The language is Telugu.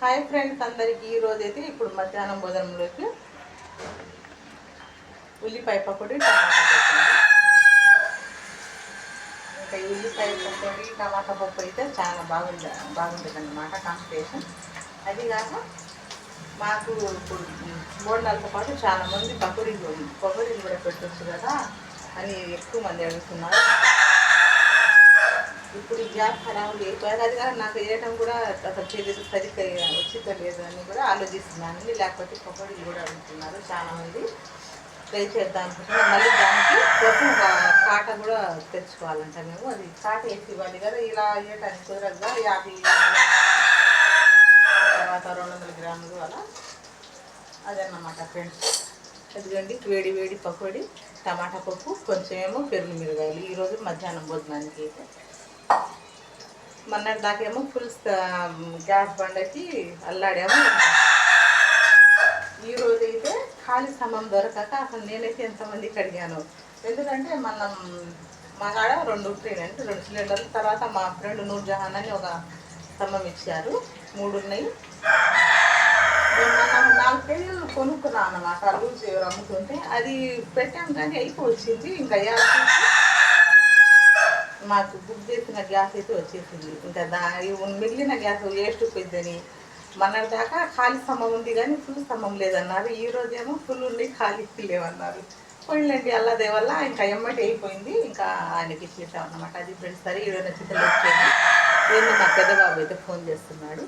హాయ్ ఫ్రెండ్స్ అందరికీ ఈరోజైతే ఇప్పుడు మధ్యాహ్నం భోజనంలోకి ఉల్లిపాయ పకోడీ టమాటా పప్పు. ఇంకా ఉల్లిపాయ పకోడీ టమాటా పప్పు అయితే చాలా బాగుంటుంది అన్నమాట కాంబినేషన్. అది కాక మాకు ఇప్పుడు బోండాలతో పాటు చాలామంది పకోడీలు కూడా పెట్టచ్చు కదా అని ఎక్కువ మంది అడుగుతున్నారు. ఇప్పుడు ఈ గ్యాస్ ఖరాబ్ అయిపోయారు. అది కానీ నాకు వేయటం కూడా అసలు తెలియదు, సరిగ్గా వచ్చిందో లేదు అని కూడా ఆలోచిస్తున్నానండి. లేకపోతే పకోడీలు కూడా అడుగుతున్నారు చాలామంది. ట్రై చేద్దాం అనుకుంటున్నాం. మళ్ళీ దానికి కోసం కాట కూడా తెచ్చుకోవాలంట. మేము అది కాట వేసి ఇవ్వాలి కదా, ఇలా వేయటానికి కుదరదుగా 50 తర్వాత 200 గ్రాములు అలా. అదన్నమాట ఫ్రెండ్స్. ఎందుకండి వేడి వేడి పకోడీ టమాటా పప్పు, కొంచెం ఏమో పెరుగు మిరగాయలు ఈరోజు మధ్యాహ్నం భోజనానికి అయితే. మొన్నటి దాకేమో ఫుల్ గ్యాస్ బండకి అల్లాడేమో. ఈరోజు అయితే ఖాళీ సమయం దొరకక అసలు నేనైతే ఎంతమందికి అడిగాను. ఎందుకంటే మా కాడ 2 సిలిండర్లు, తర్వాత మా ఫ్రెండ్ నూర్జహాన్ అని ఒక స్తంభం ఇచ్చారు, 3 ఉన్నాయి. నేను 4 కేజీలు కొనుక్కున్నాను అన్నమాట. లూజ్ అమ్ముతుంటే అది పెట్టాం కానీ అయిపోయింది. ఇంకా మాకు బుక్ చేసిన గ్యాస్ అయితే వచ్చేసింది. ఇంకా మిగిలిన గ్యాస్ వేస్ట్ పోయిద్దని మొన్నటి దాకా ఖాళీ స్తంభం ఉంది కానీ ఫుల్ స్తంభం లేదన్నారు. ఈ రోజేమో ఫుల్ ఉండి ఖాళీ లేవన్నారు. పోయిందండి అల్లదే వల్ల ఇంకా ఎమ్మటి అయిపోయింది. ఇంకా ఆయనకి ఇచ్చేసాం అన్నమాట. అది ఫ్రెండ్స్. సరే ఈరోజు నచ్చితే ఏందో మా పెద్ద బాబు అయితే ఫోన్ చేస్తున్నాడు.